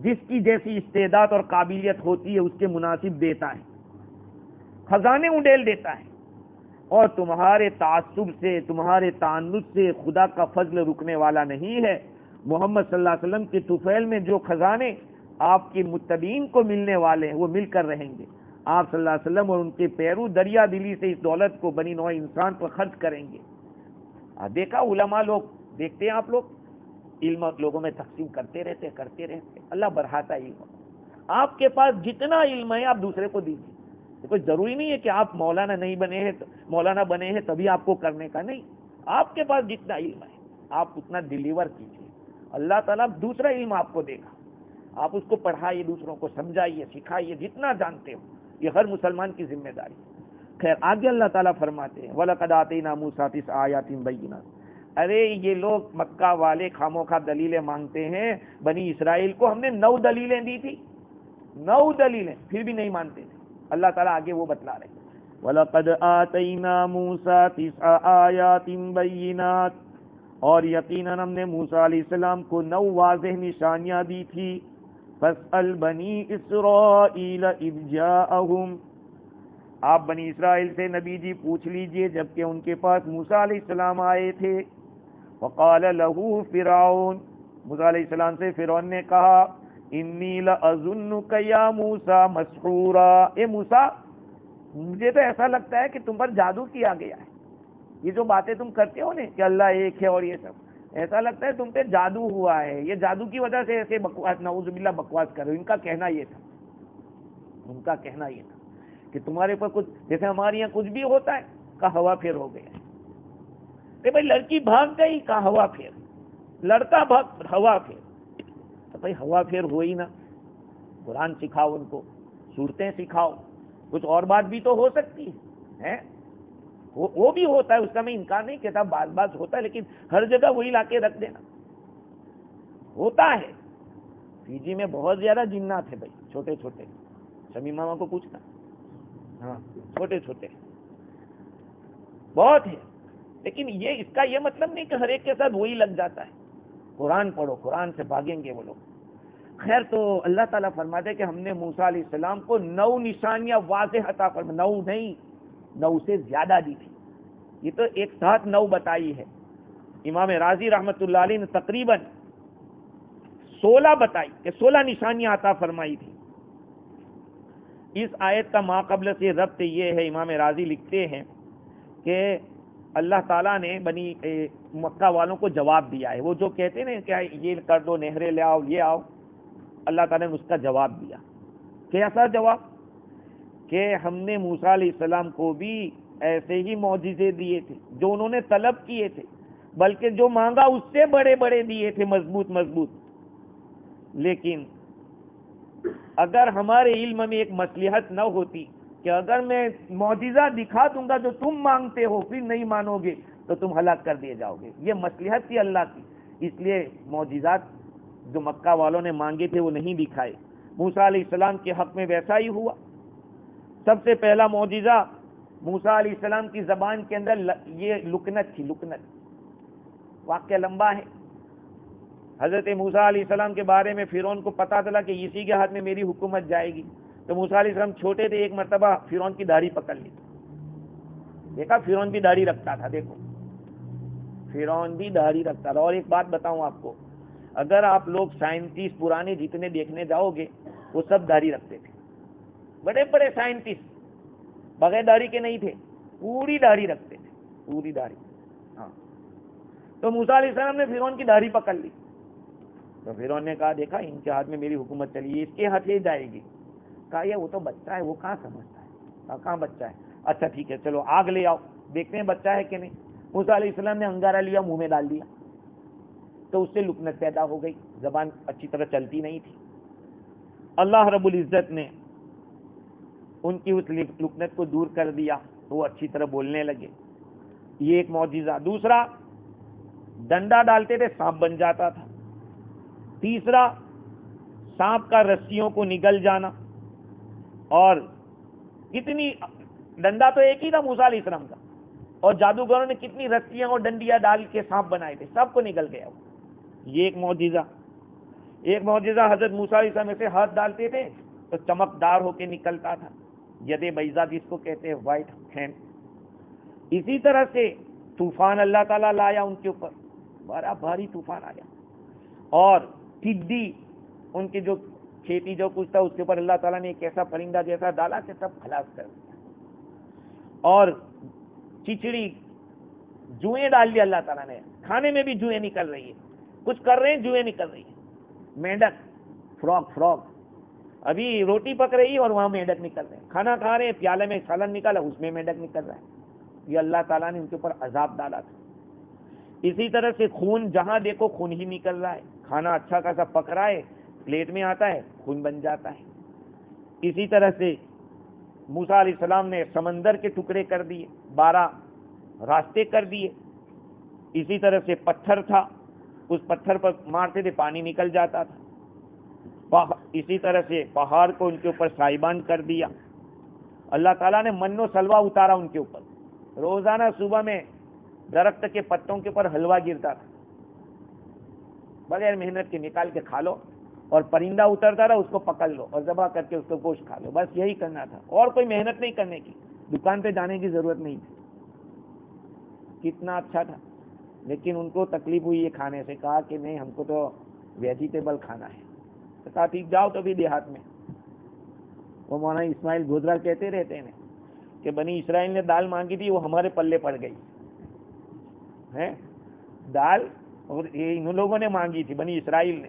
جس کی جیسی استعداد اور قابلیت ہوتی ہے اس کے مناسب دیتا ہے، خزانے اڈیل دیتا ہے، اور تمہارے تعصب سے تمہارے تعنت سے خدا کا فضل رکنے والا نہیں ہے۔ محمد صلی اللہ علیہ وسلم کے طفیل میں جو خزانے آپ کے متبعین کو ملنے والے ہیں وہ مل کر رہیں گے۔ آپ صلی اللہ علیہ وسلم اور ان کے پیرو دریا دلی سے اس دولت کو بنی نوع انسان پر خرچ کریں گے۔ دیکھا علماء لوگ دیکھتے ہیں، آپ لوگ علم لوگوں میں تقسیم کرتے رہتے، اللہ بڑھاتا ہے علم۔ آپ کے پاس جتنا علم ہے آپ دوسرے کو دیجیے، کوئی ضروری نہیں ہے کہ آپ مولانا نہیں بنے ہیں، مولانا بنے ہیں تبھی آپ کو کرنے کا، نہیں، آپ کے پاس جتنا علم ہے آپ اتنا ڈیلیور کیجیے، اللہ تعالیٰ دوسرا علم آپ کو دے گا، آپ اس کو پڑھائیے، دوسروں کو سمجھائیے، سکھائیے جتنا جانتے ہو، یہ ہر مسلمان کی ذمہ داری۔ خیر آگے اللہ تعالیٰ فرماتے ہیں وَلَقَدْ آتَيْنَا مُوسَىٰ 9 آيَاتٍ بَيِّنَاتٍ۔ ارے یہ لوگ مکہ والے خاموخواہ دلیلیں مانگتے ہیں، بنی اسرائیل کو ہم نے 9 دلیلیں دی تھی، 9 دلیلیں، پھر بھی نہیں مانتے تھے۔ اللہ تعالیٰ آگے وہ بتلا رہے ہیں وَلَقَدْ آتَيْنَا مُوسَىٰ 9 آيَاتٍ بَيِّنَاتٍ، اور یقیناً ہم نے موسیٰ علیہ السلام کو 9 واضح نشانیاں دی تھی۔ فَاسْأَلْ بَنِي إِسْرَائِيلَ إِذْ جَاءَهُمْ، آپ بنی اسرائیل سے نبی جی پوچھ لیجئے جبکہ ان کے پاس موسیٰ علیہ السلام آئے تھے۔ وَقَالَ لَهُ فِرْعَوْنُ، موسیٰ علیہ السلام سے فرعون نے کہا إِنِّي لَأَظُنُّكَ يَا مُوسَىٰ مَسْحُورًا، اے موسیٰ مجھے تو ایسا لگتا ہے کہ تم پر جادو کیا گیا ہے، یہ جو باتیں تم کرتے ہو نا کہ اللہ ایک ہے اور یہ سب، ایسا لگتا ہے تم پہ جادو ہوا ہے، یہ جادو کی وجہ سے ایسے بکواس، نعوذ باللہ بکواس کر رہے ہو۔ ان کا کہنا یہ تھا، ان کا کہنا یہ تھا کہ تمہارے پر کچھ، جیسے ہمارے یہاں کچھ بھی ہوتا ہے کہ ہوا پھیر ہو گیا، کہ بھائی لڑکی بھاگ گئی کہ ہوا پھیر، لڑکا بھاگ ہوا پھیر، تو بھائی ہوا پھیر ہوئی نا، قرآن سکھاؤ ان کو، صورتیں سکھاؤ، کچھ اور بات بھی تو ہو سکتی ہے۔ وہ بھی ہوتا ہے، اس کا میں انکار نہیں کہتا، بعض بعض ہوتا ہے، لیکن ہر جگہ وہی لا کے رکھ دینا ہوتا ہے۔ فی جی میں بہت زیادہ جنات ہیں بھائی، چھوٹے چھوٹے، شمیم ماما کو پوچھنا، ہاں چھوٹے چھوٹے بہت ہے، لیکن اس کا یہ مطلب نہیں کہ ہر ایک کے ساتھ وہی لگ جاتا ہے۔ قرآن پڑھو، قرآن سے بھاگیں گے وہ لوگ۔ خیر، تو اللہ تعالیٰ فرماتے کہ ہم نے موسیٰ علیہ السلام کو 9 نشانیاں واضح عطا فرما، 9 نہیں، 9 سے زیادہ دی تھی، یہ تو ایک ساتھ 9 بتائی ہے۔ امام رازی رحمت اللہ علیہ نے تقریباً 16 بتائی کہ 16 نشانیاں عطا فرمائی تھی۔ اس آیت کا ماقبل سے ربط یہ ہے، امام رازی لکھتے ہیں کہ اللہ تعالیٰ نے بنی مکہ والوں کو جواب دیا ہے، وہ جو کہتے ہیں نا کہ یہ کر دو، نہریں لے آؤ، یہ آؤ، اللہ تعالیٰ نے اس کا جواب دیا۔ کیسا جواب؟ کہ ہم نے موسیٰ علیہ السلام کو بھی ایسے ہی معجزے دیے تھے جو انہوں نے طلب کیے تھے، بلکہ جو مانگا اس سے بڑے بڑے دیے تھے، مضبوط مضبوط۔ لیکن اگر ہمارے علم میں ایک مصلحت نہ ہوتی کہ اگر میں معجزہ دکھا دوں گا جو تم مانگتے ہو، پھر نہیں مانو گے تو تم ہلاک کر دیے جاؤ گے، یہ مصلحت تھی اللہ کی، اس لیے معجزات جو مکہ والوں نے مانگے تھے وہ نہیں دکھائے۔ موسیٰ علیہ السلام کے حق میں ویسا ہی ہوا۔ سب سے پہلا معجزہ موسیٰ علیہ السلام کی زبان کے اندر یہ لکنت تھی، لکنت، واقعہ لمبا ہے۔ حضرت موسیٰ علیہ السلام کے بارے میں فرعون کو پتا چلا کہ اسی کے ہاتھ میں میری حکومت جائے گی، تو موسیٰ علیہ السلام چھوٹے تھے، ایک مرتبہ فرعون کی داڑھی پکڑ لی، دیکھا فرعون بھی داڑھی رکھتا تھا، دیکھو فرعون بھی داڑھی رکھتا تھا۔ اور ایک بات بتاؤں آپ کو، اگر آپ لوگ سائنٹسٹ پرانے جتنے دیکھنے جاؤ گے وہ سب داڑھی رکھتے تھے، بڑے بڑے سائنٹسٹ بغیر داڑھی کے نہیں تھے، پوری داڑھی رکھتے تھے، پوری داڑھی۔ ہاں، تو موسیٰ علیہ السلام نے فرعون کی داڑھی پکڑ لی، تو فرعون نے کہا دیکھا ان کے ہاتھ میں میری حکومت چلی ہے، اس کے ہاتھ ہی جائے گی۔ کہا یہ وہ تو بچہ ہے، وہ کہاں سمجھتا ہے، کہاں بچہ ہے، اچھا ٹھیک ہے چلو آگ لے آؤ، دیکھتے ہیں بچہ ہے کہ نہیں۔ موسیٰ علیہ السلام نے انگارہ لیا، منہ میں ڈال دیا، تو اس سے لکنت پیدا ہو گئی، زبان اچھی طرح چلتی نہیں تھی۔ اللہ رب العزت نے ان کی اس لکنت کو دور کر دیا تو وہ اچھی طرح بولنے لگے، یہ ایک معجزہ۔ دوسرا، ڈنڈا ڈالتے تھے سانپ بن جاتا تھا۔ تیسرا، سانپ کا رسیوں کو نگل جانا، اور کتنی، ڈنڈا تو ایک ہی تھا موسیٰ علیہ السلام کا، اور جادوگروں نے کتنی رسیاں اور ڈنڈیاں ڈال کے سانپ بنائے تھے، سب کو نگل گیا وہ، یہ ایک معجزہ۔ ایک معجزہ، حضرت موسیٰ علیہ السلام سے ہاتھ ڈالتے تھے تو چمکدار ہو کے نکلتا تھا، ید بیضا جس کو کہتے ہیں، وائٹ ہینڈ۔ اسی طرح سے طوفان اللہ تعالیٰ لایا ان کے اوپر، بڑا بھاری طوفان آیا، اور ٹڈی، ان کی جو کھیتی جو کچھ تھا اس کے اوپر اللہ تعالیٰ نے ایک ایسا پرندہ جیسا ڈالا کہ سب خلاص کر دیا، اور چچڑی، جوئیں ڈال دی اللہ تعالیٰ نے، کھانے میں بھی جوئیں نکل رہی ہے، کچھ کر رہے ہیں جوئیں نکل رہی ہیں، مینڈک، فراگ، ابھی روٹی پک رہی ہے اور وہاں مینڈک نکل رہے ہیں، کھانا کھا رہے ہیں، پیالے میں سالن نکالا اس میں مینڈک نکل رہا ہے، یہ اللہ تعالیٰ نے ان کے اوپر عذاب ڈالا تھا۔ اسی طرح سے خون، جہاں دیکھو خون ہی نکل رہا ہے، کھانا اچھا خاصا پک رہا ہے، پلیٹ میں آتا ہے خون بن جاتا ہے۔ اسی طرح سے موسیٰ علیہ السلام نے سمندر کے ٹکڑے کر دیے، 12 راستے کر دیے۔ اسی طرح سے پتھر تھا، اس پتھر پر مارتے تھے پانی نکل جاتا تھا۔ اسی طرح سے پہاڑ کو ان کے اوپر سائبان کر دیا۔ اللہ تعالیٰ نے من و سلوہ اتارا ان کے اوپر، روزانہ صبح میں درخت کے پتوں کے اوپر حلوہ گرتا تھا، بغیر محنت کے نکال کے کھا لو، اور پرندہ اترتا رہا اس کو پکڑ لو اور ذبح کر کے اس کو گوشت کھا لو، بس یہی کرنا تھا، اور کوئی محنت نہیں کرنے کی، دکان پہ جانے کی ضرورت نہیں تھی۔ کتنا اچھا تھا، لیکن ان کو تکلیف ہوئی یہ کھانے سے، کہا کہ نہیں ہم کو تو ویجیٹیبل کھانا ہے، کہا ٹھیک جاؤ تو بھی دیہات میں۔ وہ مولانا اسماعیل گوجرال کہتے رہتے ہیں کہ بنی اسرائیل نے دال مانگی تھی، وہ ہمارے پلے پڑ گئی ہے دال، اور یہ ان لوگوں نے مانگی تھی بنی اسرائیل نے،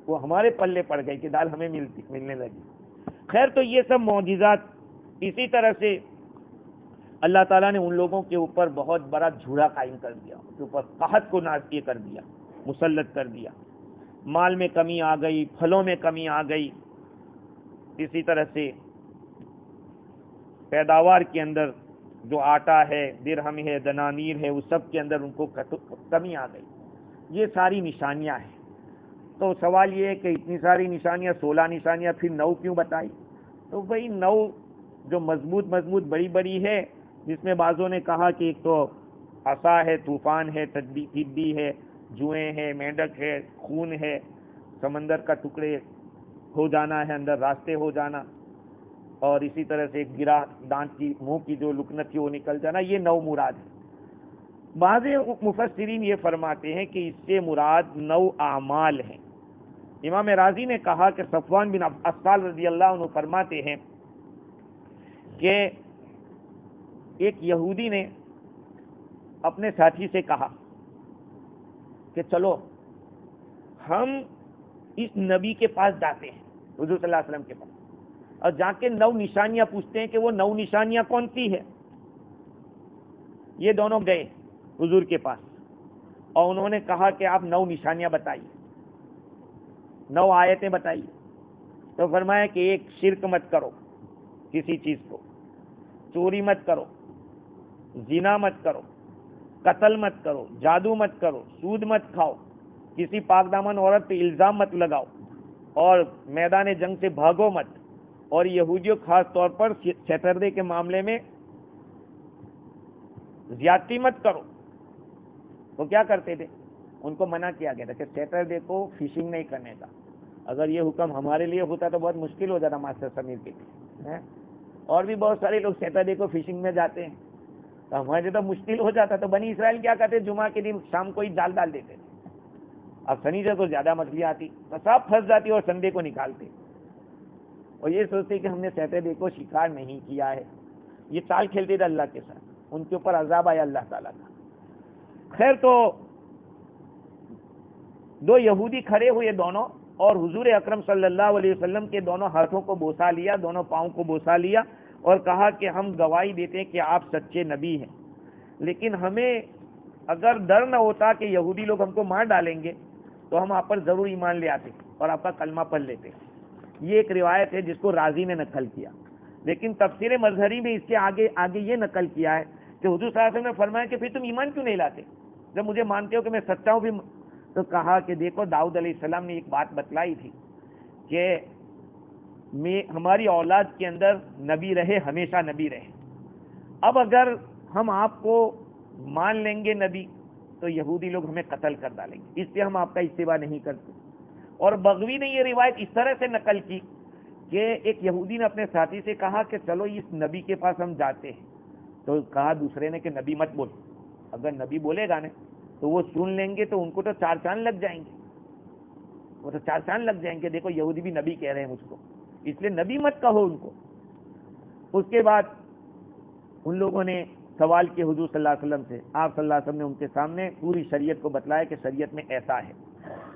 وہ ہمارے پلے پڑ گئی کہ دال ہمیں ملنے لگی۔ خیر، تو یہ سب معجزات۔ اسی طرح سے اللہ تعالیٰ نے ان لوگوں کے اوپر بہت بڑا جھوڑا قائم کر دیا، ان کے اوپر قحط کو نازل کر دیا، مسلط کر دیا، مال میں کمی آ گئی، پھلوں میں کمی آ گئی، اسی طرح سے پیداوار کے اندر جو آٹا ہے، درہم ہے، دنانیر ہے، اس سب کے اندر ان کو کمی آ گئی. یہ ساری نشانیاں ہیں. تو سوال یہ ہے کہ اتنی ساری نشانیاں، 16 نشانیاں، پھر 9 کیوں بتائی؟ تو بھائی 9 جو مضبوط بڑی بڑی ہے، جس میں بعضوں نے کہا کہ ایک تو عصا ہے، طوفان ہے، تدبی ہے، جوئیں ہے، مینڈک ہے، خون ہے، سمندر کا ٹکڑے ہو جانا ہے، اندر راستے ہو جانا، اور اسی طرح سے گرا دانت کی، منہ کی جو لکنت تھی وہ نکل جانا. یہ 9 مراد ہے. بعض مفسرین یہ فرماتے ہیں کہ اس سے مراد 9 اعمال ہیں. امام راضی نے کہا کہ صفوان بن عفال رضی اللہ عنہ فرماتے ہیں کہ ایک یہودی نے اپنے ساتھی سے کہا کہ چلو ہم اس نبی کے پاس جاتے ہیں، حضور صلی اللہ علیہ وسلم کے پاس، اور جا کے 9 نشانیاں پوچھتے ہیں کہ وہ 9 نشانیاں کون سی ہے. یہ دونوں گئے حضور کے پاس اور انہوں نے کہا کہ آپ 9 نشانیاں بتائیے، 9 آیتیں بتائیے. تو فرمایا کہ ایک، شرک مت کرو کسی چیز کو، چوری مت کرو، زنا مت کرو، قتل مت کرو، جادو مت کرو، سود مت کھاؤ، کسی پاک دامن عورت پہ الزام مت لگاؤ، اور میدان جنگ سے بھاگو مت، اور یہودیوں خاص طور پر سیٹرڈے کے معاملے میں زیادتی مت کرو. وہ کیا کرتے تھے؟ ان کو منع کیا گیا تھا کہ سیٹرڈے کو فشنگ نہیں کرنے کا. اگر یہ حکم ہمارے لیے ہوتا تو بہت مشکل ہو جاتا ماسٹر سمیر کے لیے. اور بھی بہت سارے لوگ سیٹرڈے کو فشنگ میں جاتے ہیں، تو ہمارے تو مشکل ہو جاتا. تو بنی اسرائیل کیا کرتے؟ جمعہ کے دن شام کو ہی جال ڈال دیتے. اب سنی سے تو زیادہ مچھلی آتی تو سب پھنس جاتی اور سنڈے کو نکالتے، اور یہ سوچتے کہ ہم نے سیٹرڈے کو شکار نہیں کیا ہے. یہ چال کھیلتے تھے اللہ کے ساتھ. ان کے اوپر عذاب آیا اللہ تعالیٰ کا. خیر، تو 2 یہودی کھڑے ہوئے دونوں، اور حضور اکرم صلی اللہ علیہ وسلم کے دونوں ہاتھوں کو بوسا لیا، دونوں پاؤں کو بوسا لیا، اور کہا کہ ہم گواہی دیتے ہیں کہ آپ سچے نبی ہیں، لیکن ہمیں اگر ڈر نہ ہوتا کہ یہودی لوگ ہم کو مار ڈالیں گے تو ہم آپ پر ضرور ایمان لے آتے اور آپ کا کلمہ پڑھ لیتے. یہ ایک روایت ہے جس کو راضی نے نقل کیا، لیکن تفسیر مظہری میں اس کے آگے یہ نقل کیا ہے کہ حضور صلی اللہ علیہ وسلم نے فرمایا کہ پھر تم ایمان کیوں نہیں لاتے جب مجھے مانتے ہو کہ میں سچا ہوں بھی. تو کہا کہ دیکھو، داؤد علیہ السلام نے ایک بات بتلائی تھی کہ ہماری اولاد کے اندر نبی رہے، ہمیشہ نبی رہے. اب اگر ہم آپ کو مان لیں گے نبی تو یہودی لوگ ہمیں قتل کر ڈالیں گے، اس لیے ہم آپ کا اتباع نہیں کرتے. اور بغوی نے یہ روایت اس طرح سے نقل کی کہ ایک یہودی نے اپنے ساتھی سے کہا کہ چلو اس نبی کے پاس ہم جاتے ہیں. تو کہا دوسرے نے کہ نبی مت بول، اگر نبی بولے گا نا تو وہ سن لیں گے تو ان کو تو 4 چاند لگ جائیں گے، وہ تو 4 چاند لگ جائیں گے. دیکھو یہودی بھی نبی کہہ رہے ہیں مجھ کو، اس لیے نبی مت کہو ان کو. اس کے بعد ان لوگوں نے سوال کیا حضور صلی اللہ علیہ وسلم سے. آپ صلی اللہ علیہ وسلم نے ان کے سامنے پوری شریعت کو بتلایا کہ شریعت میں ایسا ہے.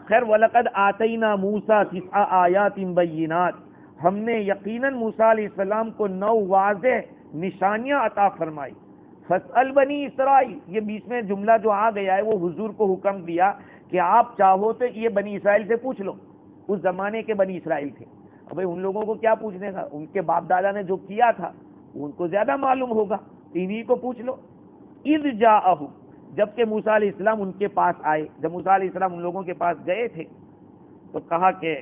خیر، وَلَقَدْ آتَيْنَا مُوسَىٰ 9 آیَاتٍ بَيِّنَاتٍ، ہم نے یقیناً موسیٰ علیہ السلام کو 9 واضح نشانیاں عطا فرمائی. فَاسْأَلْ بَنِي اسرائیل، یہ بیچ میں جملہ جو آ گیا ہے وہ حضور کو حکم دیا کہ آپ چاہو تو یہ بنی اسرائیل سے پوچھ لو. اس زمانے کے بنی اسرائیل تھے. اب ان لوگوں کو کیا پوچھنے کا، ان کے باپ دادا نے جو کیا تھا ان کو زیادہ معلوم ہوگا، انہی کو پوچھ لو. اذ جاءہ، جبکہ موسیٰ علیہ السلام ان کے پاس آئے، جب موسیٰ علیہ السلام ان لوگوں کے پاس گئے تھے تو کہا کہ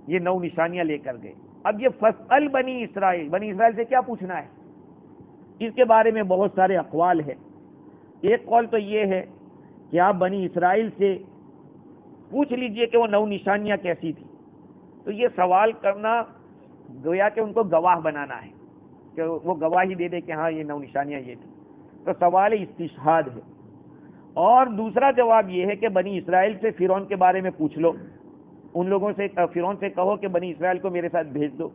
یہ 9 نشانیاں لے کر گئے. اب یہ فَاسْأَلْ بنی اسرائیل، بنی اسرائیل سے کیا پوچھنا ہے، اس کے بارے میں بہت سارے اقوال ہیں. ایک قول تو یہ ہے کہ آپ بنی اسرائیل سے پوچھ لیجئے کہ وہ 9 نشانیاں کیسی تھی. تو یہ سوال کرنا گویا کہ ان کو گواہ بنانا ہے کہ وہ گواہی دے دے کہ ہاں یہ 9 نشانیاں یہ تھی. تو سوال استشہاد ہے. اور دوسرا جواب یہ ہے کہ بنی اسرائیل سے فرعون کے بارے میں پوچھ لو، ان لوگوں سے فرعون سے کہو کہ بنی اسرائیل کو میرے ساتھ بھیج دو،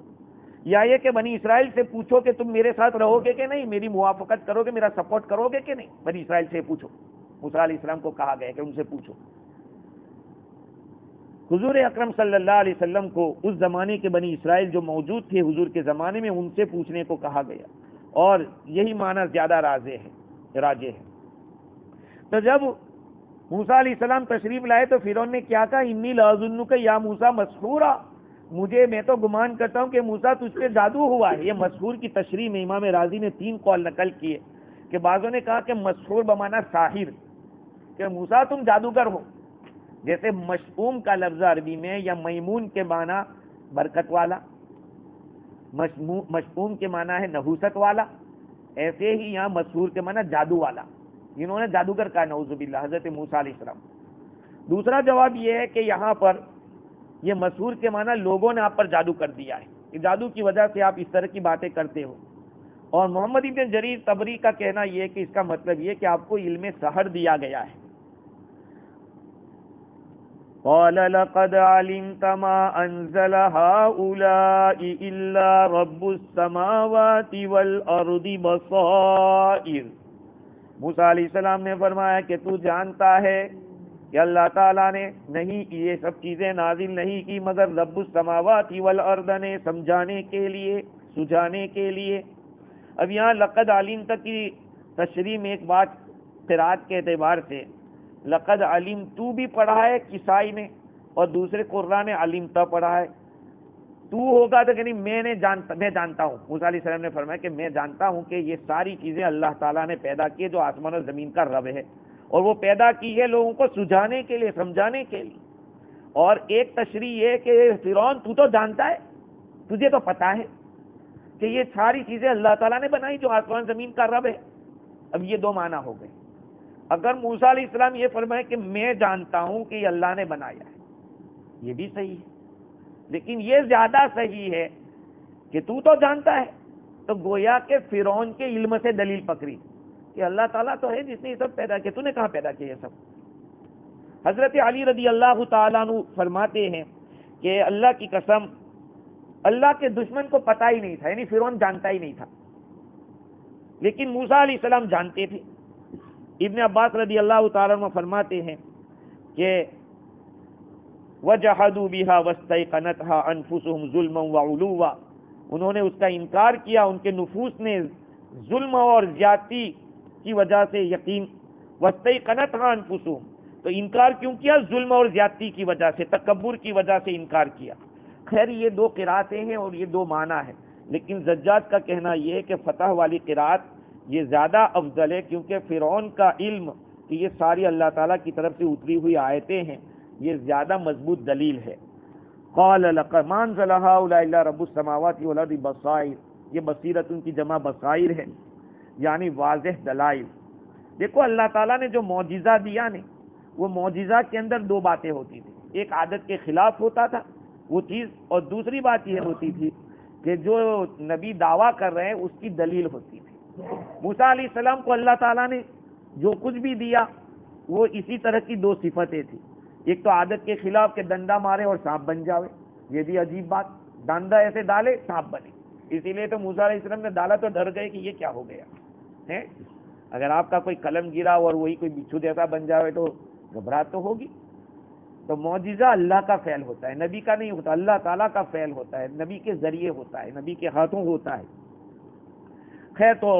یا یہ کہ بنی اسرائیل سے پوچھو کہ تم میرے ساتھ رہو گے کہ نہیں، میری موافقت کرو گے، میرا سپورٹ کرو گے کہ نہیں. بنی اسرائیل سے پوچھو. موسیٰ علیہ السلام کو کہا گیا کہ ان سے پوچھو. حضور اکرم صلی اللہ علیہ وسلم کو اس زمانے کے بنی اسرائیل جو موجود تھے حضور کے زمانے میں، ان سے پوچھنے کو کہا گیا، اور یہی معنی زیادہ راجح ہے. تو جب موسیٰ علیہ السلام تشریف لائے تو فرعون نے کیا کہا، انی لاظنک یا موسیٰ مسحورا، میں تو گمان کرتا ہوں کہ موسیٰ تجھ پہ جادو ہوا ہے. یہ مسحور کی تشریح میں امام رازی نے 3 قول نقل کیے کہ بعضوں نے کہا کہ مسحور بمانا ساحر، کہ موسیٰ تم جادوگر ہو. جیسے مشؤوم کا لفظ عربی میں یا میمون کے معنی برکت والا، مشؤوم کے معنی ہے نحوست والا، ایسے ہی یہاں مسحور کے معنی جادو والا. انہوں نے جادوگر کہا نعوذ باللہ حضرت موسیٰ علیہ السلام. دوسرا جواب یہ ہے کہ یہاں پر یہ مسحور کے معنی لوگوں نے آپ پر جادو کر دیا ہے، کہ جادو کی وجہ سے آپ اس طرح کی باتیں کرتے ہو. اور محمد ابن جریر طبری کا کہنا یہ ہے کہ اس کا مطلب یہ کہ آپ کو علم سحر دیا گیا ہے. قال لقد علمت ما انزل هؤلاء الا رب السماوات والارض بصائر. موسیٰ علیہ السلام نے فرمایا کہ تو جانتا ہے کہ اللہ تعالیٰ نے نہیں یہ سب چیزیں نازل نہیں کی مگر رب السماوات والارض نے سمجھانے کے لیے، سجھانے کے لیے. اب یہاں لقد علمت کی تشریح میں ایک بات قرات کے اعتبار سے، لقد علمت بھی پڑھا ہے کسائی نے اور دوسرے قراء نے علمت پڑھا ہے. تو ہوگا تو یعنی میں جانتا ہوں. موسیٰ علیہ السلام نے فرمایا کہ میں جانتا ہوں کہ یہ ساری چیزیں اللہ تعالیٰ نے پیدا کی جو آسمان اور زمین کا رب ہے، اور وہ پیدا کی ہے لوگوں کو سجھانے کے لیے، سمجھانے کے لیے. اور ایک تشریح یہ کہ فرعون تو جانتا ہے، تجھے تو پتا ہے کہ یہ ساری چیزیں اللہ تعالیٰ نے بنائی جو آسمان زمین کا رب ہے. اب یہ 2 معنی ہو گئے. اگر موسیٰ علیہ السلام یہ فرمائے کہ میں جانتا ہوں کہ یہ اللہ نے بنایا ہے، یہ بھی صحیح ہے، لیکن یہ زیادہ صحیح ہے کہ تو جانتا ہے، تو گویا کہ فرعون کے علم سے دلیل پکڑی کہ اللہ تعالیٰ تو ہے جس نے یہ سب پیدا کیا، تو نے کہاں پیدا کیا یہ سب. حضرت علی رضی اللہ تعالیٰ عنہ فرماتے ہیں کہ اللہ کی قسم اللہ کے دشمن کو پتہ ہی نہیں تھا، یعنی فرعون جانتا ہی نہیں تھا، لیکن موسیٰ علیہ السلام جانتے تھے. ابن عباس رضی اللہ تعالیٰ عنہ فرماتے ہیں کہ وَجَحَدُوا بِهَا وَاسْتَيْقَنَتْهَا أَنفُسُهُمْ ظُلْمًا وَعُلُوًّا. انہوں نے اس کا انکار کیا، ان کے نفوس نے ظلم اور زیادتی کی وجہ سے یقین. وَاسْتَيْقَنَتْهَا أَنفُسُهُمْ، تو انکار کیوں کیا؟ ظلم اور زیادتی کی وجہ سے، تکبر کی وجہ سے انکار کیا. خیر یہ 2 قراتیں ہیں اور یہ 2 معنی ہیں، لیکن زجاج کا کہنا یہ ہے کہ فتح والی قرات یہ زیادہ افضل ہے، کیونکہ فرعون کا علم کہ یہ ساری اللہ تعالیٰ کی طرف سے اتری ہوئی آیتیں ہیں، یہ زیادہ مضبوط دلیل ہے. قال لقد ما انزل هؤلاء الا رب السماوات والارض بصائر. یہ بصیرت ان کی جمع بصائر ہے، یعنی واضح دلائل. دیکھو اللہ تعالیٰ نے جو معجزہ دیا نے، وہ معجزہ کے اندر 2 باتیں ہوتی تھی. ایک عادت کے خلاف ہوتا تھا وہ چیز، اور دوسری بات یہ ہوتی تھی کہ جو نبی دعویٰ کر رہے ہیں اس کی دلیل ہوتی تھی. موسیٰ علیہ السلام کو اللہ تعالیٰ نے جو کچھ بھی دیا وہ اسی طرح کی 2 صفتیں تھی. ایک تو عادت کے خلاف کہ ڈنڈا مارے اور سانپ بن جاوے، یہ بھی عجیب بات، ڈنڈا ایسے ڈالے سانپ بنے. اسی لیے تو موسیٰ علیہ السلام نے ڈالا تو ڈر گئے کہ یہ کیا ہو گیا ہے. اگر آپ کا کوئی قلم گرا اور وہی کوئی بچھو جیسا بن جاوے تو گھبراہٹ تو ہوگی. تو معجزہ اللہ کا فعل ہوتا ہے، نبی کا نہیں ہوتا، اللہ تعالیٰ کا فعل ہوتا ہے، نبی کے ذریعے ہوتا ہے، نبی کے ہاتھوں ہوتا ہے. خیر تو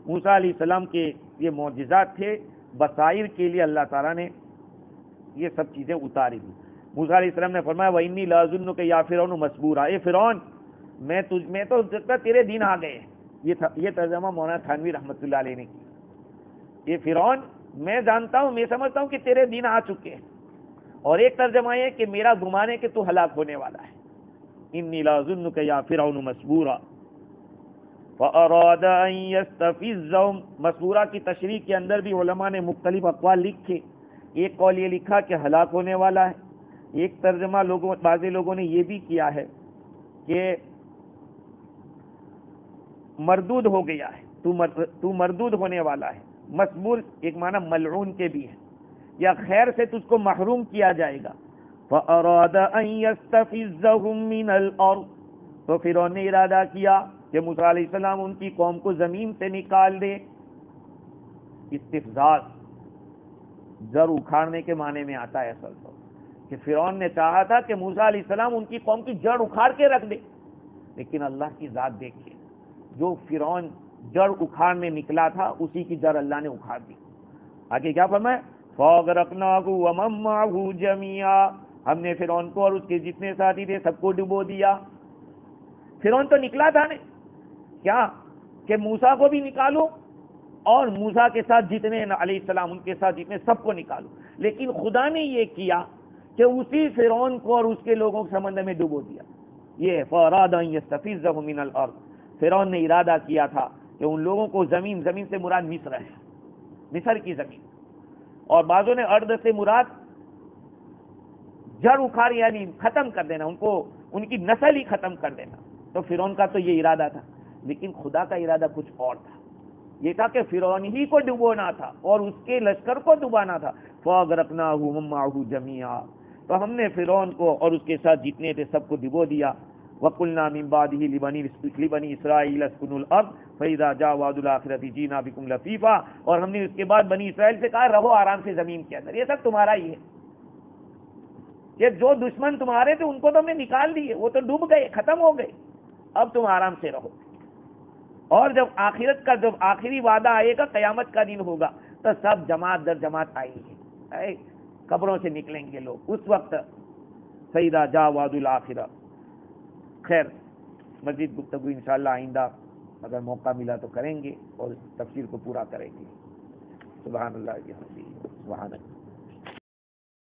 موسیٰ علیہ السلام کے یہ معجزات تھے، بصائر کے لیے اللہ تعالیٰ نے یہ سب چیزیں اتاری دی. موسیٰ علیہ السلام نے فرمایا وَإِنِّي لَأَظُنُّكَ يَا فِرْعَوْنُ مَثْبُورًا. اے فرعون میں تو لگتا تیرے دن آ گئے. یہ ترجمہ مولانا تھانوی رحمۃ اللہ علیہ نے کی. یہ فرعون میں جانتا ہوں، میں سمجھتا ہوں کہ تیرے دن آ چکے ہیں. اور ایک ترجمہ یہ کہ میرا گمان ہے کہ تو ہلاک ہونے والا ہے. إِنِّي لَأَظُنُّكَ يَا فِرْعَوْنُ مَثْبُورًا فَأَرَادَ أَن يَسْتَفِزَّهُمْ. مسبورہ کی تشریح کے اندر بھی علماء نے مختلف اقوال لکھے. ایک قول یہ لکھا کہ ہلاک ہونے والا ہے. ایک ترجمہ بعض لوگوں نے یہ بھی کیا ہے کہ مردود ہو گیا ہے، تو مردود ہونے والا ہے. مسبور ایک معنی ملعون کے بھی ہے، یا خیر سے تجھ کو محروم کیا جائے گا. فَأَرَادَ أَن يَسْتَفِزَّهُمْ مِنَ الْأَرْضِ. تو فرعون نے ارادہ کیا کہ موسیٰ علیہ السلام ان کی قوم کو زمین سے نکال دے. استفزاز جڑ اکھاڑنے کے معنی میں آتا ہے اصل تو، کہ فرعون نے چاہا تھا کہ موسیٰ علیہ السلام ان کی قوم کی جڑ اکھاڑ کے رکھ دے، لیکن اللہ کی ذات دیکھیے، جو فرعون جڑ اکھاڑنے نکلا تھا اسی کی جڑ اللہ نے اکھاڑ دی. آگے کیا فرمایا؟ فَأَغْرَقْنَاهُ وَمَن مَّعَهُ جَمِيعًا. ہم نے فرعون کو اور اس کے جتنے ساتھی تھے سب کو ڈبو دیا. فرعون تو نکلا تھا نا کیا کہ موسیٰ کو بھی نکالو اور موسیٰ کے ساتھ جتنے علیہ السلام ان کے ساتھ جتنے سب کو نکالو, لیکن خدا نے یہ کیا کہ اسی فرعون کو اور اس کے لوگوں کو سمندر میں ڈبو دیا. یہ فَأَرَادَ أَن يَسْتَفِزَّهُم مِّنَ الْأَرْضِ, فرعون نے ارادہ کیا تھا کہ ان لوگوں کو زمین سے مراد مصر ہے, مصر کی زمین, اور بعضوں نے ارض سے مراد جڑ اکھاڑ یعنی ختم کر دینا, ان کی نسل ہی ختم کر دینا. تو فرعون کا تو یہ ارادہ تھا, لیکن خدا کا ارادہ کچھ اور تھا. یہ تھا کہ فرعون ہی کو ڈبونا تھا اور اس کے لشکر کو ڈبانا تھا. فَأَغْرَقْنَاهُ وَمَن مَّعَهُ جَمِيعًا, تو ہم نے فرعون کو اور اس کے ساتھ جتنے تھے سب کو ڈبو دیا. وَقُلْنَا مِن بَعْدِهِ لِبَنِي إِسْرَائِيلَ اسْكُنُوا الْأَرْضَ فَإِذَا جَاءَ وَعْدُ الْآخِرَةِ جِئْنَا بِكُمْ لَفِيفًا, اور ہم نے اس کے بعد بنی اسرائیل سے کہا رہو آرام سے زمین کے اندر, یہ سب تمہارا ہی ہے. یہ جو دشمن تمہارے تھے ان کو تو ہم نے نکال دیے, وہ تو ڈوب گئے, ختم ہو گئے, اب تم آرام سے رہو. اور جب آخرت کا جب آخری وعدہ آئے گا, قیامت کا دن ہوگا, تو سب جماعت در جماعت آئیں گے, قبروں سے نکلیں گے لوگ اس وقت. فَإِذَا جَاءَ وَعْدُ الْآخِرَةِ. خیر, مزید گفتگو انشاءاللہ آئندہ اگر موقع ملا تو کریں گے اور تفسیر کو پورا کریں گے. سبحان اللہ سبحان اللہ.